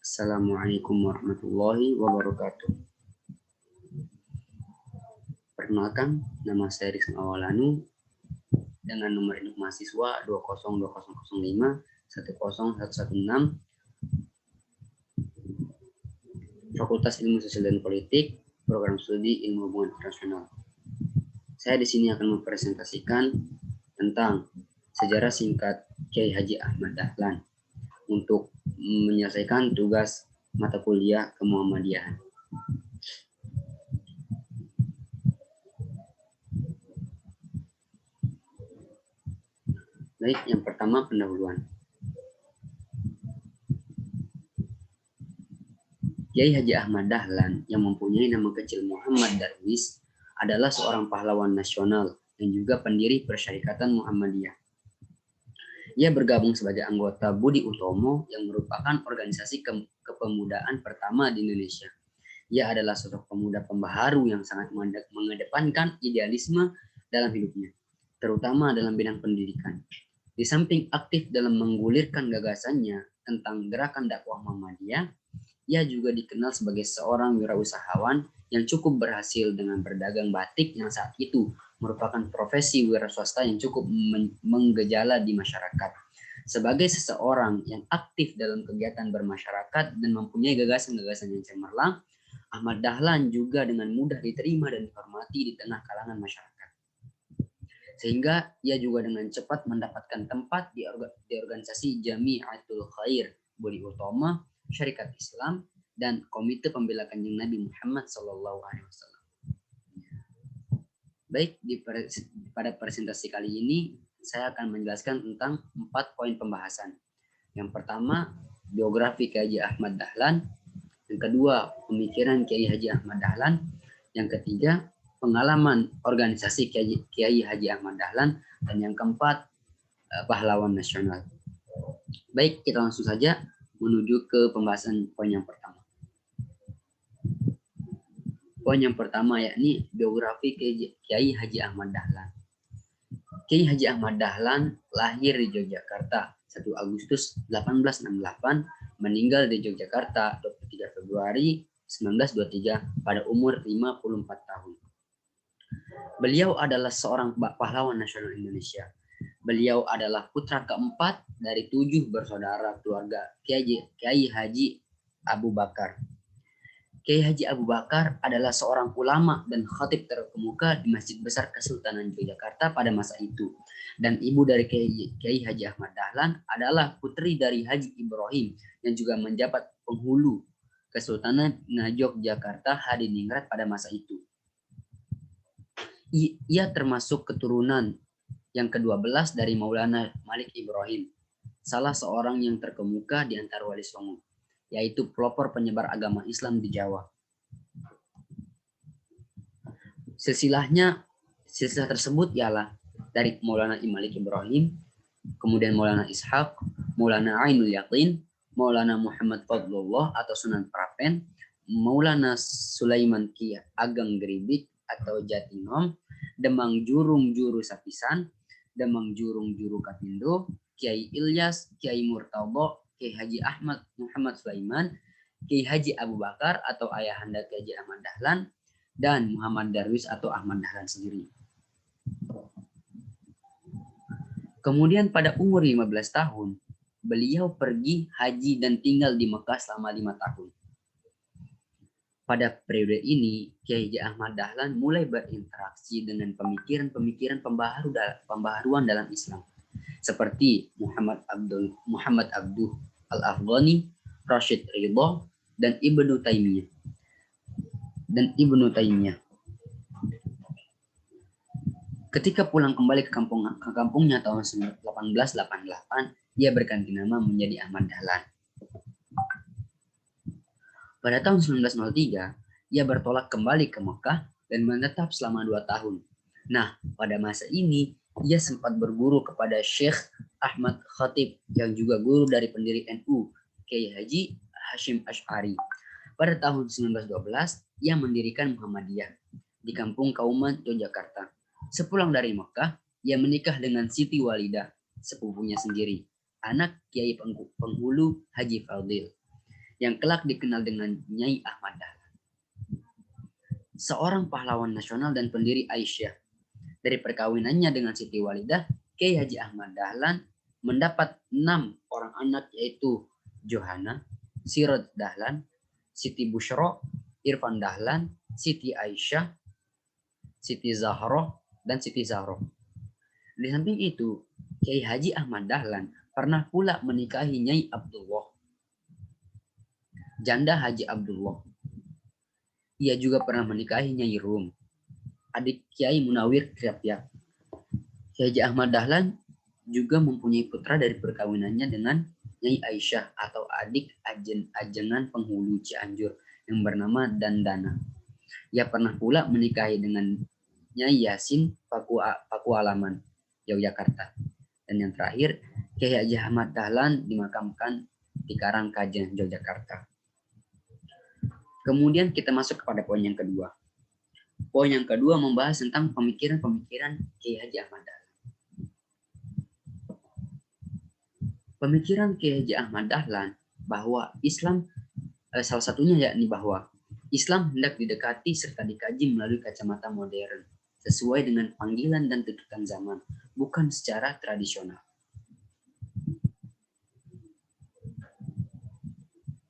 Assalamualaikum warahmatullahi wabarakatuh. Perkenalkan, nama saya Rizky Awalanu dengan nomor induk mahasiswa 202005 10116 Fakultas Ilmu Sosial dan Politik, Program Studi Ilmu Hubungan Internasional. Saya di sini akan mempresentasikan tentang sejarah singkat Kiai Haji Ahmad Dahlan untuk menyelesaikan tugas mata kuliah kemuhammadiyahan. Baik, yang pertama pendahuluan. Kiai Haji Ahmad Dahlan yang mempunyai nama kecil Muhammad Darwis adalah seorang pahlawan nasional dan juga pendiri Persyarikatan Muhammadiyah. Ia bergabung sebagai anggota Budi Utomo yang merupakan organisasi kepemudaan pertama di Indonesia. Ia adalah sosok pemuda pembaharu yang sangat mengedepankan idealisme dalam hidupnya, terutama dalam bidang pendidikan. Di samping aktif dalam menggulirkan gagasannya tentang gerakan dakwah Muhammadiyah, ia juga dikenal sebagai seorang wirausahawan yang cukup berhasil dengan berdagang batik yang saat itu merupakan profesi wira swasta yang cukup menggejala di masyarakat. Sebagai seseorang yang aktif dalam kegiatan bermasyarakat dan mempunyai gagasan-gagasan yang cemerlang, Ahmad Dahlan juga dengan mudah diterima dan dihormati di tengah kalangan masyarakat. Sehingga ia juga dengan cepat mendapatkan tempat di organisasi Jami'atul Khair Budi Utomo, Syarikat Islam, dan Komite Pembela Kanjeng Nabi Muhammad SAW. Baik, pada presentasi kali ini saya akan menjelaskan tentang 4 poin pembahasan. Yang pertama, biografi Kiai Haji Ahmad Dahlan. Yang kedua, pemikiran Kiai Haji Ahmad Dahlan. Yang ketiga, pengalaman organisasi Kiai Haji Ahmad Dahlan. Dan yang keempat, pahlawan nasional. Baik, kita langsung saja menuju ke pembahasan poin yang pertama. Poin yang pertama yakni biografi Kiai Haji Ahmad Dahlan. Kiai Haji Ahmad Dahlan lahir di Yogyakarta 1 Agustus 1868, meninggal di Yogyakarta 23 Februari 1923 pada umur 54 tahun. Beliau adalah seorang pahlawan nasional Indonesia. Beliau adalah putra keempat dari 7 bersaudara keluarga Kiai Haji Abu Bakar. Kiai Haji Abu Bakar adalah seorang ulama dan khatib terkemuka di Masjid Besar Kesultanan Yogyakarta pada masa itu. Dan ibu dari Kiai Haji Ahmad Dahlan adalah putri dari Haji Ibrahim yang juga menjabat penghulu Kesultanan Yogyakarta Hadiningrat pada masa itu. Ia termasuk keturunan yang ke-12 dari Maulana Malik Ibrahim, salah seorang yang terkemuka di antara Wali Songo, yaitu pelopor penyebar agama Islam di Jawa. Silsilah tersebut ialah dari Maulana Malik Ibrahim, kemudian Maulana Ishaq, Maulana Ainul Yaqin, Maulana Muhammad Fadlullah atau Sunan Prapen, Maulana Sulaiman Ki Ageng Geribik atau Jatinom, Demang Jurung Juru Sapisan, Demang Jurung Juru Kapindo, Kiai Ilyas, Kiai Murtadha, Kiai Haji Ahmad Muhammad Sulaiman, Kiai Haji Abu Bakar atau ayahanda Kiai Haji Ahmad Dahlan, dan Muhammad Darwis atau Ahmad Dahlan sendiri. Kemudian pada umur 15 tahun, beliau pergi haji dan tinggal di Mekah selama 5 tahun. Pada periode ini, Kiai Haji Ahmad Dahlan mulai berinteraksi dengan pemikiran pembaharuan dalam Islam, seperti Muhammad Abduh Al-Afghani, Rashid Ridho, dan Ibnu Taimiyah. Ketika pulang kembali ke kampungnya tahun 1888, ia berganti nama menjadi Ahmad Dahlan. Pada tahun 1903, ia bertolak kembali ke Mekah dan menetap selama 2 tahun. Nah, pada masa ini, ia sempat berguru kepada Syekh Ahmad Khatib yang juga guru dari pendiri NU, Kiai Haji Hashim Asy'ari. Pada tahun 1912, ia mendirikan Muhammadiyah di Kampung Kauman, Yogyakarta. Sepulang dari Mekah, ia menikah dengan Siti Walidah, sepupunya sendiri, anak Kiai Penghulu Haji Fadil. yang kelak dikenal dengan Nyai Ahmad Dahlan. Seorang pahlawan nasional dan pendiri Aisyah. Dari perkawinannya dengan Siti Walidah, Kiai Haji Ahmad Dahlan mendapat 6 orang anak, yaitu Johana, Sirot Dahlan, Siti Bushro, Irfan Dahlan, Siti Aisyah, Siti Zahroh, dan Siti Zahroh. Di samping itu, Kiai Haji Ahmad Dahlan pernah pula menikahi Nyai Abdullah, janda Haji Abdullah. Ia juga pernah menikahi Nyai Rum, adik Kiai Munawir Kriapyak. Kiai Haji Ahmad Dahlan juga mempunyai putra dari perkawinannya dengan Nyai Aisyah atau adik ajengan penghulu Cianjur yang bernama Dandana. Ia pernah pula menikahi dengan Nyai Yasin Pakualaman, Yogyakarta. Dan yang terakhir, Kiai Haji Ahmad Dahlan dimakamkan di Karangkajen, Yogyakarta. Kemudian kita masuk kepada poin yang kedua. Poin yang kedua membahas tentang pemikiran-pemikiran Kiai Haji Ahmad Dahlan. Pemikiran Kiai Haji Ahmad Dahlan bahwa Islam, salah satunya yakni bahwa Islam hendak didekati serta dikaji melalui kacamata modern, sesuai dengan panggilan dan tuntutan zaman, bukan secara tradisional.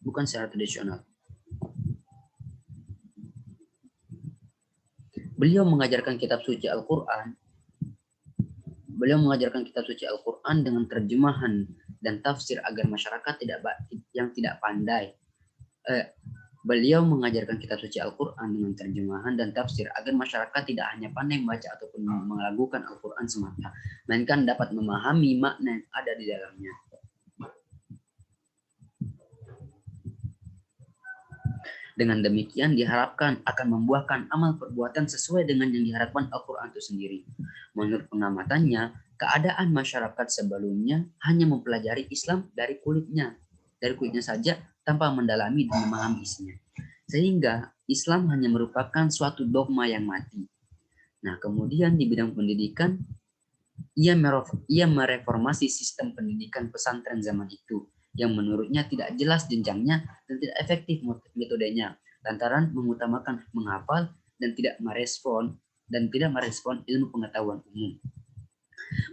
Bukan secara tradisional. Beliau mengajarkan kitab suci Al-Quran. Beliau mengajarkan kitab suci Al-Quran dengan terjemahan dan tafsir agar masyarakat yang tidak pandai. Beliau mengajarkan kitab suci Al-Quran dengan terjemahan dan tafsir agar masyarakat tidak hanya pandai membaca ataupun melakukan Al-Quran semata, melainkan dapat memahami makna yang ada di dalamnya. Dengan demikian diharapkan akan membuahkan amal perbuatan sesuai dengan yang diharapkan Al-Quran itu sendiri. Menurut pengamatannya, keadaan masyarakat sebelumnya hanya mempelajari Islam dari kulitnya saja tanpa mendalami dan memahami isinya. Sehingga Islam hanya merupakan suatu dogma yang mati. Nah, kemudian di bidang pendidikan, ia mereformasi sistem pendidikan pesantren zaman itu, yang menurutnya tidak jelas jenjangnya dan tidak efektif metodenya, lantaran mengutamakan menghafal dan tidak merespon ilmu pengetahuan umum.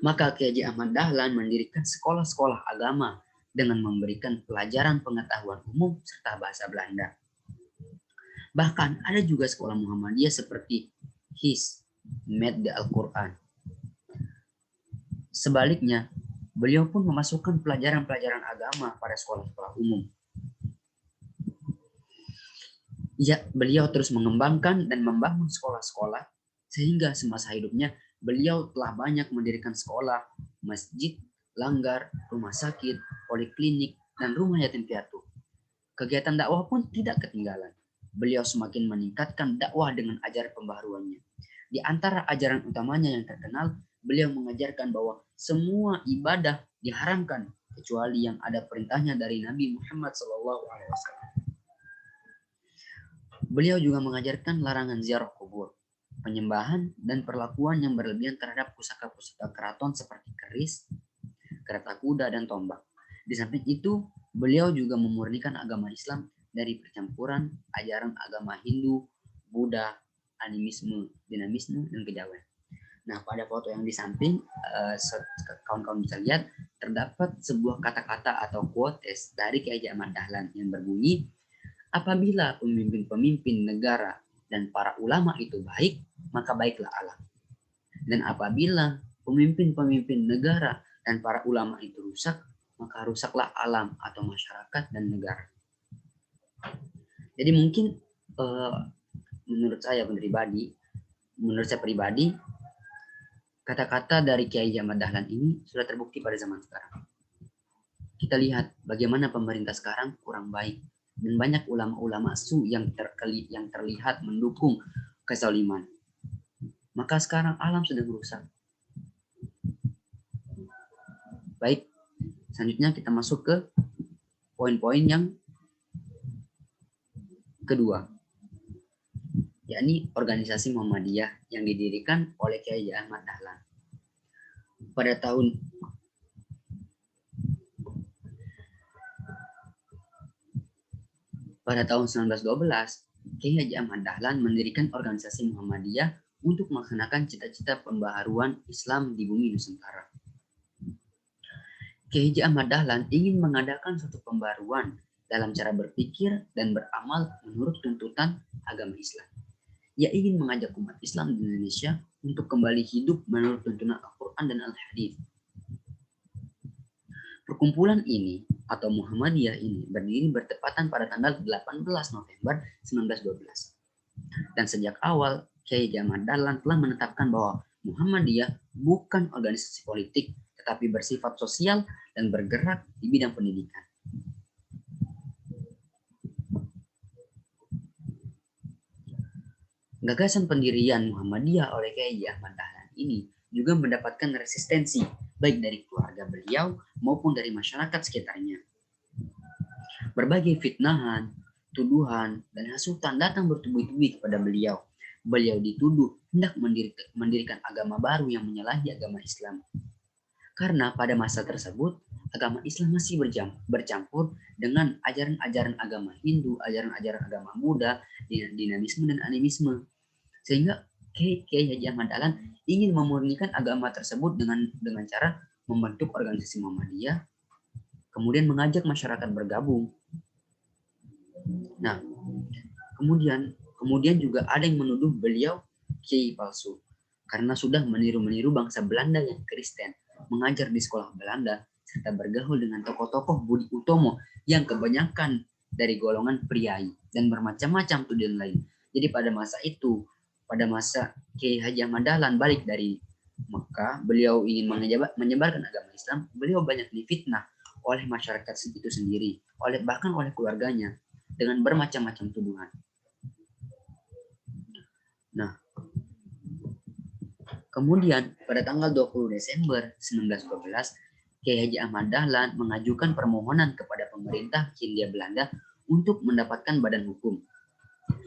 Maka Kiai Haji Ahmad Dahlan mendirikan sekolah-sekolah agama dengan memberikan pelajaran pengetahuan umum serta bahasa Belanda. Bahkan ada juga sekolah Muhammadiyah seperti HIS, Med Al-Quran. Sebaliknya, beliau pun memasukkan pelajaran-pelajaran agama pada sekolah-sekolah umum. Ya, beliau terus mengembangkan dan membangun sekolah-sekolah sehingga semasa hidupnya beliau telah banyak mendirikan sekolah, masjid, langgar, rumah sakit, poliklinik, dan rumah yatim piatu. Kegiatan dakwah pun tidak ketinggalan. Beliau semakin meningkatkan dakwah dengan ajaran pembaharuannya. Di antara ajaran utamanya yang terkenal, beliau mengajarkan bahwa semua ibadah diharamkan kecuali yang ada perintahnya dari Nabi Muhammad SAW. Beliau juga mengajarkan larangan ziarah kubur, penyembahan dan perlakuan yang berlebihan terhadap pusaka-pusaka keraton seperti keris, kereta kuda, dan tombak. Di samping itu, beliau juga memurnikan agama Islam dari percampuran ajaran agama Hindu, Buddha, animisme, dinamisme, dan kejawen. Nah, pada foto yang di samping, kawan-kawan bisa lihat, terdapat sebuah kata-kata atau quotes dari Kiai Haji Ahmad Dahlan yang berbunyi, apabila pemimpin-pemimpin negara dan para ulama itu baik, maka baiklah alam. Dan apabila pemimpin-pemimpin negara dan para ulama itu rusak, maka rusaklah alam atau masyarakat dan negara. Jadi mungkin menurut saya pribadi, kata-kata dari Kiai Haji Ahmad Dahlan ini sudah terbukti pada zaman sekarang. Kita lihat bagaimana pemerintah sekarang kurang baik dan banyak ulama-ulama yang terlihat mendukung kezaliman. Maka sekarang alam sedang rusak. Baik, selanjutnya kita masuk ke poin-poin yang kedua, yakni organisasi Muhammadiyah yang didirikan oleh Kiai Haji Ahmad Dahlan. Pada tahun 1912, Kiai Haji Ahmad Dahlan mendirikan organisasi Muhammadiyah untuk melaksanakan cita-cita pembaharuan Islam di bumi Nusantara. Kiai Haji Ahmad Dahlan ingin mengadakan suatu pembaruan dalam cara berpikir dan beramal menurut tuntutan agama Islam. Ia ingin mengajak umat Islam di Indonesia untuk kembali hidup menurut tuntunan Al-Quran dan Al-Hadits. Perkumpulan ini atau Muhammadiyah ini berdiri bertepatan pada tanggal 18 November 1912. Dan sejak awal, Kiai Ahmad Dahlan telah menetapkan bahwa Muhammadiyah bukan organisasi politik, tetapi bersifat sosial dan bergerak di bidang pendidikan. Gagasan pendirian Muhammadiyah oleh Kiai Ahmad Dahlan ini juga mendapatkan resistensi baik dari keluarga beliau maupun dari masyarakat sekitarnya. Berbagai fitnahan, tuduhan, dan hasutan datang bertubi-tubi kepada beliau. Beliau dituduh hendak mendirikan agama baru yang menyalahi agama Islam. Karena pada masa tersebut, agama Islam masih bercampur dengan ajaran-ajaran agama Hindu, ajaran-ajaran agama Buddha, dinamisme dan animisme. Sehingga Kiai Haji Ahmad Dahlan ingin memurnikan agama tersebut dengan cara membentuk organisasi Muhammadiyah, kemudian mengajak masyarakat bergabung. Nah, kemudian juga ada yang menuduh beliau kiai palsu karena sudah meniru bangsa Belanda yang Kristen, mengajar di sekolah Belanda serta bergaul dengan tokoh-tokoh Budi Utomo yang kebanyakan dari golongan priai dan bermacam-macam tuduhan lain. Jadi pada masa Kiai Haji Ahmad Dahlan balik dari Mekah, beliau ingin menyebarkan agama Islam, beliau banyak difitnah oleh masyarakat itu sendiri, bahkan oleh keluarganya dengan bermacam-macam tuduhan. Nah, kemudian pada tanggal 20 Desember 1912, Kiai Haji Ahmad Dahlan mengajukan permohonan kepada pemerintah Hindia Belanda untuk mendapatkan badan hukum.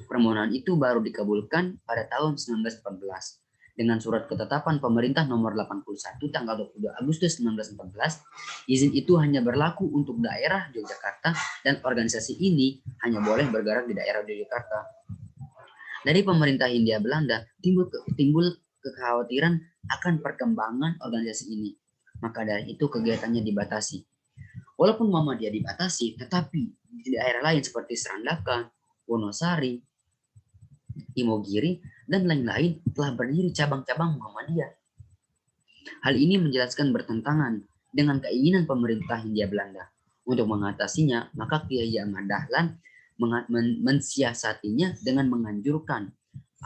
Permohonan itu baru dikabulkan pada tahun 1914 dengan surat ketetapan pemerintah nomor 81 tanggal 22 Agustus 1914. Izin itu hanya berlaku untuk daerah Yogyakarta dan organisasi ini hanya boleh bergerak di daerah Yogyakarta. Dari pemerintah Hindia Belanda timbul kekhawatiran akan perkembangan organisasi ini. Maka dari itu kegiatannya dibatasi. Walaupun Muhammadiyah dibatasi, tetapi di daerah lain seperti Serandaka, Wonosari, Imogiri, dan lain-lain telah berdiri cabang-cabang Muhammadiyah. Hal ini menjelaskan bertentangan dengan keinginan pemerintah Hindia Belanda. Untuk mengatasinya, maka Kiai Ahmad Dahlan mensiasatinya dengan menganjurkan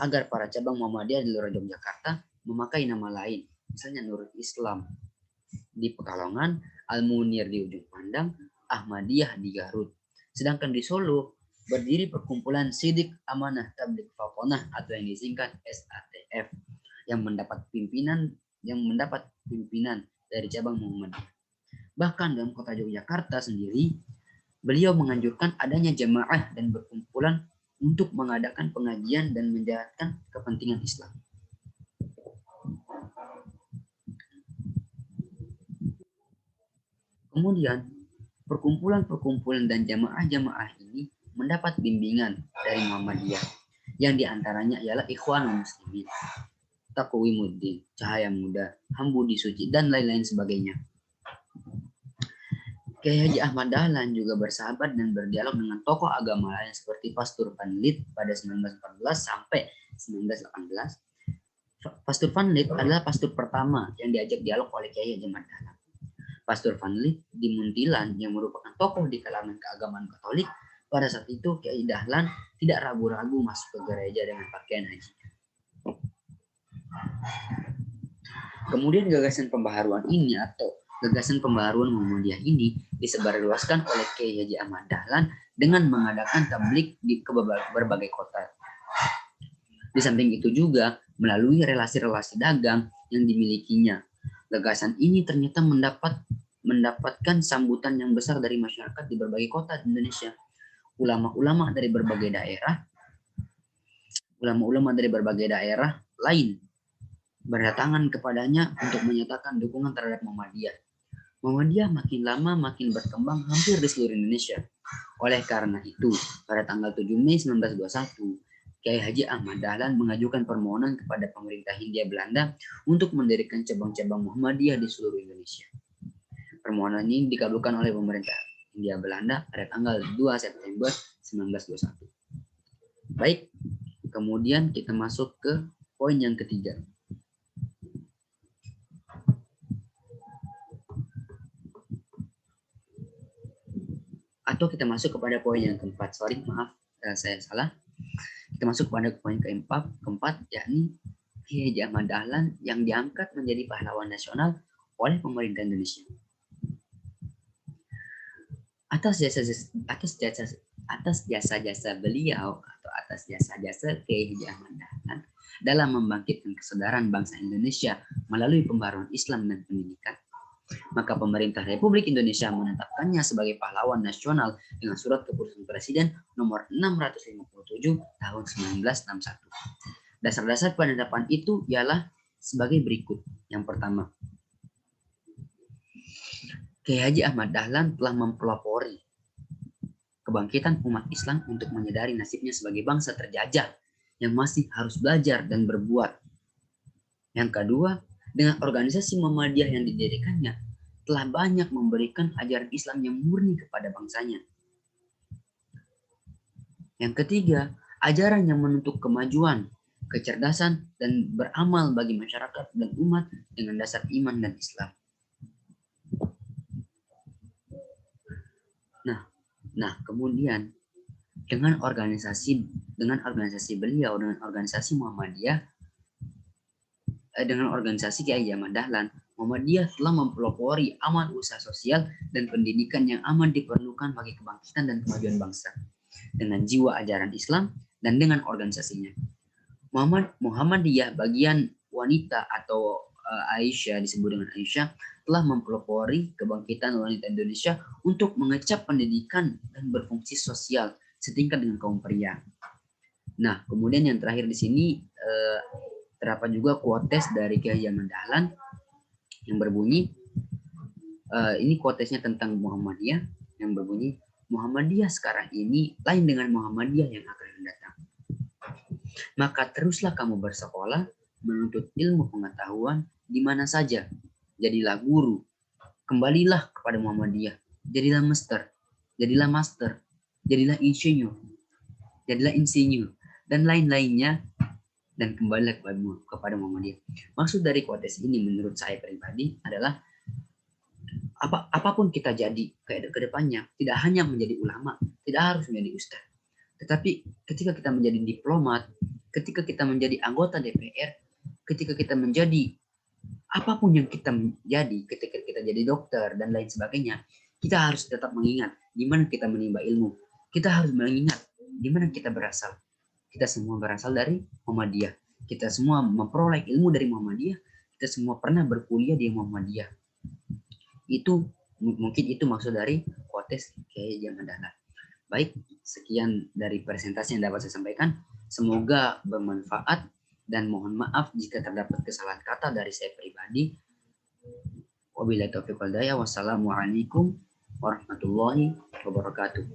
agar para cabang Muhammadiyah di luar Yogyakarta memakai nama lain, misalnya Nurul Islam di Pekalongan, Al-Munir di Ujung Pandang, Ahmadiyah di Garut. Sedangkan di Solo berdiri perkumpulan Sidik Amanah Tabligh Fakonah atau yang disingkat SATF yang mendapat pimpinan dari cabang Muhammadiyah. Bahkan dalam kota Yogyakarta sendiri, beliau menganjurkan adanya jamaah dan berkumpulan untuk mengadakan pengajian dan menjalankan kepentingan Islam. Kemudian, perkumpulan-perkumpulan dan jamaah-jamaah ini mendapat bimbingan dari Muhammadiyah, yang diantaranya ialah Ikhwanul Muslimin, Taqwimuddin, Cahaya Muda, Hambudi Suci, dan lain-lain sebagainya. Kiai Haji Ahmad Dahlan juga bersahabat dan berdialog dengan tokoh agama lain seperti Pastur Van Lith pada 1914 sampai 1918. Pastur Van Lith adalah pastur pertama yang diajak dialog oleh Kiai Haji Ahmad Dahlan. Pastur Van Lith di Muntilan yang merupakan tokoh di kalangan keagamaan Katolik, pada saat itu Kiai Dahlan tidak ragu-ragu masuk ke gereja dengan pakaian haji. Kemudian gagasan pembaharuan ini atau gagasan pembaharuan Muhammadiyah ini disebarluaskan oleh Kiai Haji Ahmad Dahlan dengan mengadakan tabligh ke berbagai kota. Di samping itu juga melalui relasi-relasi dagang yang dimilikinya. Gagasan ini ternyata mendapatkan sambutan yang besar dari masyarakat di berbagai kota di Indonesia. Ulama-ulama dari berbagai daerah lain berdatangan kepadanya untuk menyatakan dukungan terhadap Muhammadiyah. Muhammadiyah makin lama makin berkembang hampir di seluruh Indonesia. Oleh karena itu, pada tanggal 7 Mei 1921, Kiai Haji Ahmad Dahlan mengajukan permohonan kepada pemerintah Hindia Belanda untuk mendirikan cabang-cabang Muhammadiyah di seluruh Indonesia. Permohonan ini dikabulkan oleh pemerintah Hindia Belanda pada tanggal 2 September 1921. Baik, kemudian kita masuk ke poin yang ketiga. Atau kita masuk kepada poin yang keempat. Sorry, maaf, saya salah. Kita masuk pada poin keempat, yakni Kiai Haji Ahmad Dahlan yang diangkat menjadi pahlawan nasional oleh pemerintah Indonesia. Atas jasa-jasa beliau atau atas jasa-jasa Kiai Haji Ahmad Dahlan dalam membangkitkan kesadaran bangsa Indonesia melalui pembaruan Islam dan pendidikan, maka pemerintah Republik Indonesia menetapkannya sebagai pahlawan nasional dengan surat keputusan Presiden nomor 657 tahun 1961. Dasar-dasar penetapan itu ialah sebagai berikut. Yang pertama, Kiai Haji Ahmad Dahlan telah mempelopori kebangkitan umat Islam untuk menyadari nasibnya sebagai bangsa terjajah yang masih harus belajar dan berbuat. Yang kedua, dengan organisasi Muhammadiyah yang didirikannya, telah banyak memberikan ajaran Islam yang murni kepada bangsanya. Yang ketiga, ajaran yang menuntut kemajuan, kecerdasan, dan beramal bagi masyarakat dan umat dengan dasar iman dan Islam. Nah, kemudian dengan organisasi beliau, dengan organisasi Muhammadiyah, dengan organisasi Kiai Haji Ahmad Dahlan, Muhammadiyah telah mempelopori amal usaha sosial dan pendidikan yang aman diperlukan bagi kebangkitan dan kemajuan bangsa dengan jiwa ajaran Islam dan dengan organisasinya. Muhammadiyah bagian wanita atau Aisyah, disebut dengan Aisyah, telah mempelopori kebangkitan wanita Indonesia untuk mengecap pendidikan dan berfungsi sosial setingkat dengan kaum pria. Nah, kemudian yang terakhir di sini terdapat juga quotes dari Kiai Haji Ahmad Dahlan yang berbunyi, ini quotesnya tentang Muhammadiyah yang berbunyi, Muhammadiyah sekarang ini lain dengan Muhammadiyah yang akan mendatang. Maka teruslah kamu bersekolah, menuntut ilmu pengetahuan di mana saja. Jadilah guru, kembalilah kepada Muhammadiyah, jadilah master, jadilah insinyur, dan lain-lainnya, dan kembalilah kepada Muhammadiyah. Maksud dari quotes ini menurut saya pribadi adalah apapun kita jadi ke depannya, tidak hanya menjadi ulama, tidak harus menjadi ustaz, tetapi ketika kita menjadi diplomat, ketika kita menjadi anggota DPR, ketika kita menjadi apapun yang kita menjadi, ketika kita jadi dokter dan lain sebagainya, kita harus tetap mengingat di mana kita menimba ilmu. Kita harus mengingat di mana kita berasal. Kita semua berasal dari Muhammadiyah. Kita semua memperoleh ilmu dari Muhammadiyah. Kita semua pernah berkuliah di Muhammadiyah. Itu mungkin itu maksud dari quotes Kiai Haji Ahmad Dahlan. Baik, sekian dari presentasi yang dapat saya sampaikan. Semoga bermanfaat dan mohon maaf jika terdapat kesalahan kata dari saya pribadi. Wabillahi taufiq wal hidayah. Wassalamualaikum warahmatullahi wabarakatuh.